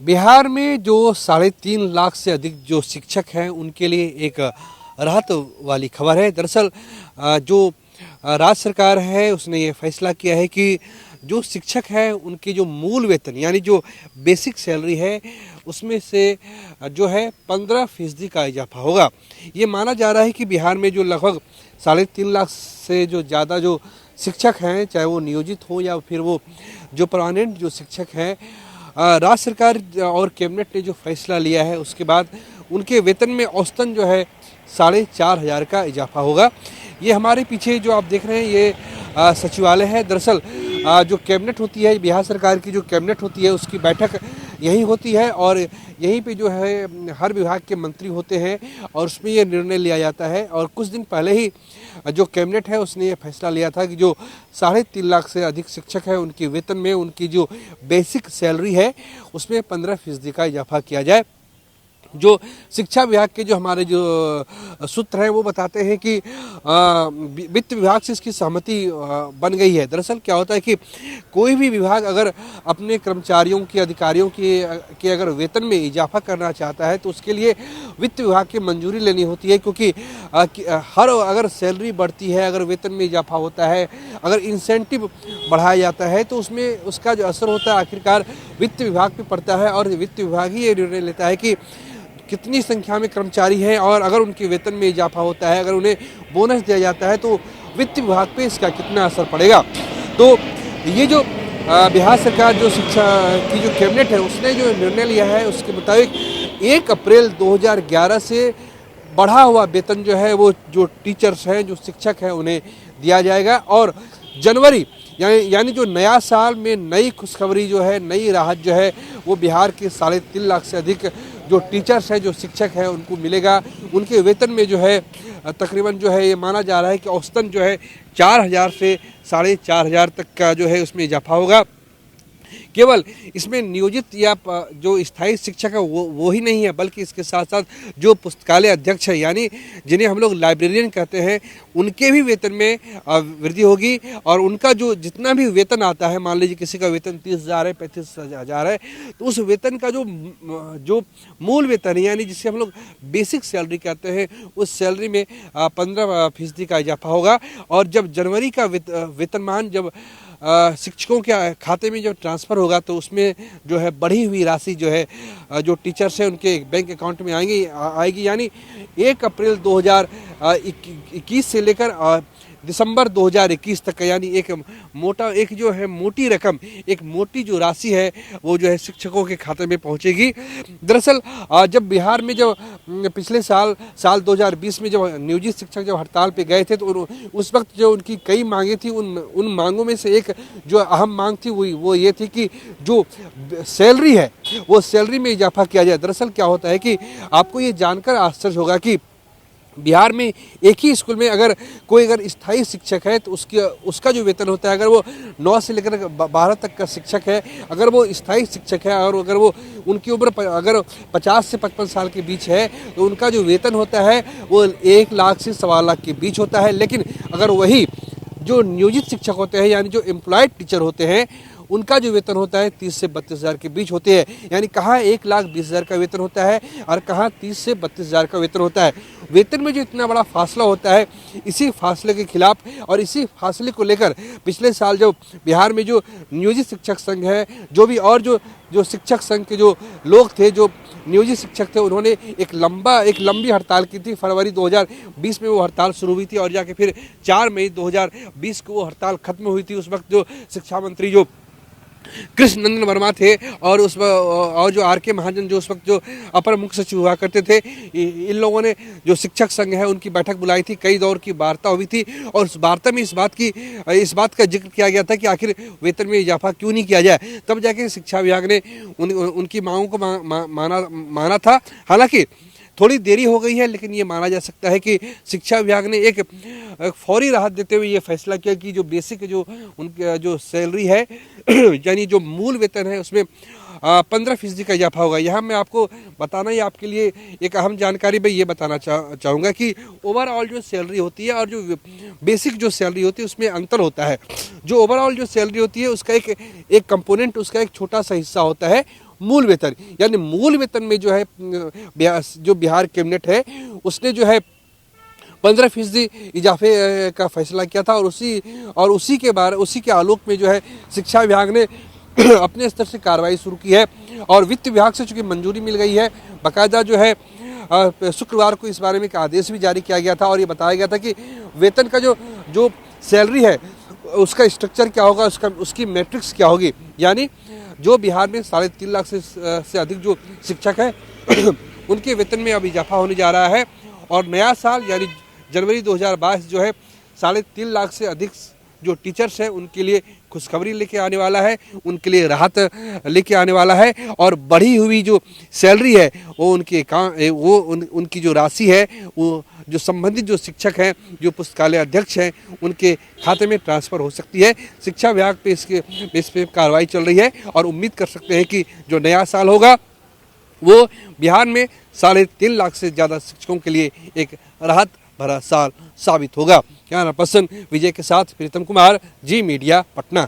बिहार में जो 3.5 लाख से अधिक जो शिक्षक हैं उनके लिए एक राहत वाली खबर है। दरअसल जो राज्य सरकार है उसने ये फैसला किया है कि जो शिक्षक हैं उनकी जो मूल वेतन यानी जो बेसिक सैलरी है उसमें से जो है 15% का इजाफा होगा। ये माना जा रहा है कि बिहार में जो लगभग 3.5 लाख से जो ज़्यादा जो शिक्षक हैं, चाहे वो नियोजित हो या फिर वो जो परमानेंट जो शिक्षक हैं, राज्य सरकार और कैबिनेट ने जो फैसला लिया है उसके बाद उनके वेतन में औसतन जो है 4,500 का इजाफा होगा। ये हमारे पीछे जो आप देख रहे हैं ये सचिवालय है। दरअसल जो कैबिनेट होती है, बिहार सरकार की जो कैबिनेट होती है उसकी बैठक यहीं होती है और यहीं पे जो है हर विभाग के मंत्री होते हैं और उसमें ये निर्णय लिया जाता है। और कुछ दिन पहले ही जो कैबिनेट है उसने ये फैसला लिया था कि जो 3.5 लाख से अधिक शिक्षक हैं उनकी वेतन में उनकी जो बेसिक सैलरी है उसमें 15% का इजाफा किया जाए। जो शिक्षा विभाग के जो हमारे जो सूत्र हैं वो बताते हैं कि वित्त विभाग से इसकी सहमति बन गई है। दरअसल क्या होता है कि कोई भी विभाग अगर अपने कर्मचारियों की अधिकारियों की अगर वेतन में इजाफा करना चाहता है तो उसके लिए वित्त विभाग की मंजूरी लेनी होती है, क्योंकि हर अगर सैलरी बढ़ती है, अगर वेतन में इजाफा होता है, अगर इंसेंटिव बढ़ाया जाता है तो उसमें उसका जो असर होता है आखिरकार वित्त विभाग पे पड़ता है और वित्त विभाग ही ये निर्णय लेता है कि कितनी संख्या में कर्मचारी हैं और अगर उनके वेतन में इजाफा होता है, अगर उन्हें बोनस दिया जाता है तो वित्त विभाग पे इसका कितना असर पड़ेगा। तो ये जो बिहार सरकार जो शिक्षा की जो कैबिनेट है उसने जो निर्णय लिया है उसके मुताबिक 1 अप्रैल 2011 से बढ़ा हुआ वेतन जो है वो जो टीचर्स हैं, जो शिक्षक हैं, उन्हें दिया जाएगा। और जनवरी यानी जो नया साल में नई खुशखबरी जो है, नई राहत जो है वो बिहार के 3.5 लाख से अधिक जो टीचर्स हैं, जो शिक्षक हैं, उनको मिलेगा। उनके वेतन में जो है तकरीबन जो है ये माना जा रहा है कि औसतन जो है 4,000 से 4,500 तक का जो है उसमें इजाफा होगा। केवल इसमें नियोजित या जो स्थायी शिक्षक है वो ही नहीं है, बल्कि इसके साथ साथ जो पुस्तकालय अध्यक्ष है यानी जिन्हें हम लोग लाइब्रेरियन कहते हैं, उनके भी वेतन में वृद्धि होगी। और उनका जो जितना भी वेतन आता है, मान लीजिए किसी का वेतन 30,000 है, 35,000 है, तो उस वेतन का जो मूल वेतन है यानी जिसे हम लोग बेसिक सैलरी कहते हैं, उस सैलरी में 15% का इजाफा होगा। और जब जनवरी का वेतनमान जब शिक्षकों के खाते में जब ट्रांसफ़र होगा तो उसमें जो है बढ़ी हुई राशि जो है जो टीचर्स हैं उनके बैंक अकाउंट में आएगी। यानी 1 अप्रैल 2021 से लेकर दिसंबर 2021 तक का यानी एक जो है मोटी रकम, एक मोटी जो राशि है वो जो है शिक्षकों के खाते में पहुंचेगी। दरअसल जब बिहार में जब पिछले साल 2020 में जब नियोजित शिक्षक जब हड़ताल पे गए थे तो उस वक्त जो उनकी कई मांगे थी, उन मांगों में से एक जो अहम मांग थी वो ये थी कि जो सैलरी है वो सैलरी में इजाफा किया जाए। दरअसल क्या होता है कि आपको ये जानकर आश्चर्य होगा कि बिहार में एक ही स्कूल में अगर कोई स्थायी शिक्षक है तो उसका जो वेतन होता है, अगर वो 9 से लेकर 12 तक का शिक्षक है, अगर वो स्थायी शिक्षक है और अगर वो उनकी उम्र अगर 50 से 55 साल के बीच है तो उनका जो वेतन होता है वो 1 लाख से 1.25 लाख के बीच होता है। लेकिन अगर वही जो नियोजित शिक्षक होते हैं यानी जो एम्प्लॉयड टीचर होते हैं उनका जो वेतन होता है 30 से 32,000 के बीच होते हैं। यानी कहाँ 1,20,000 का वेतन होता है और कहाँ 30 से 32,000 का वेतन होता है। वेतन में जो इतना बड़ा फासला होता है, इसी फासले के खिलाफ और इसी फासले को लेकर पिछले साल जो बिहार में जो नियोजित शिक्षक संघ है, जो भी और जो शिक्षक संघ के जो लोग थे, जो नियोजित शिक्षक थे, उन्होंने एक लंबी हड़ताल की थी। फरवरी 2020 में वो हड़ताल शुरू हुई थी और जाके फिर 4 मई 2020 को वो हड़ताल खत्म हुई थी। उस वक्त जो शिक्षा मंत्री जो कृष्ण नंदन वर्मा थे और जो आर.के. महाजन जो उस वक्त जो अपर मुख्य सचिव हुआ करते थे, इन लोगों ने जो शिक्षक संघ है उनकी बैठक बुलाई थी। कई दौर की वार्ता हुई थी और उस वार्ता में इस बात का जिक्र किया गया था कि आखिर वेतन में इजाफा क्यों नहीं किया जाए। तब जाके शिक्षा विभाग ने उनकी मांगों को माना था। हालांकि थोड़ी देरी हो गई है, लेकिन ये माना जा सकता है कि शिक्षा विभाग ने एक फौरी राहत देते हुए ये फैसला किया कि जो बेसिक जो उनकी जो सैलरी है यानी जो मूल वेतन है उसमें 15% का इजाफा होगा। यहाँ मैं आपको बताना ही आपके लिए एक अहम जानकारी मैं ये बताना चाहूँगा कि ओवरऑल जो सैलरी होती है और जो बेसिक जो सैलरी होती है उसमें अंतर होता है। जो ओवरऑल जो सैलरी होती है उसका एक कंपोनेंट, उसका एक छोटा सा हिस्सा होता है मूल वेतन, यानी मूल वेतन में जो है जो बिहार कैबिनेट है उसने जो है 15% इजाफे का फैसला किया था, और उसी के आलोक में जो है शिक्षा विभाग ने अपने स्तर से कार्रवाई शुरू की है। और वित्त विभाग से चूंकि मंजूरी मिल गई है, बाकायदा जो है शुक्रवार को इस बारे में एक आदेश भी जारी किया गया था और ये बताया गया था कि वेतन का जो सैलरी है उसका स्ट्रक्चर क्या होगा, उसकी मैट्रिक्स क्या होगी। यानी जो बिहार में 3.5 लाख से अधिक जो शिक्षक हैं उनके वेतन में अब इजाफा होने जा रहा है। और नया साल यानी जनवरी 2022 जो है 3.5 लाख से अधिक जो टीचर्स हैं उनके लिए खुशखबरी लेके आने वाला है, उनके लिए राहत लेके आने वाला है। और बढ़ी हुई जो सैलरी है वो उनकी जो राशि है वो जो संबंधित जो शिक्षक हैं, जो पुस्तकालय अध्यक्ष हैं, उनके खाते में ट्रांसफ़र हो सकती है। शिक्षा विभाग पे इस पे कार्रवाई चल रही है और उम्मीद कर सकते हैं कि जो नया साल होगा वो बिहार में 3.5 लाख से ज़्यादा शिक्षकों के लिए एक राहत भरा साल साबित होगा। कैमरा पर्सन विजय के साथ प्रीतम कुमार, जी मीडिया, पटना।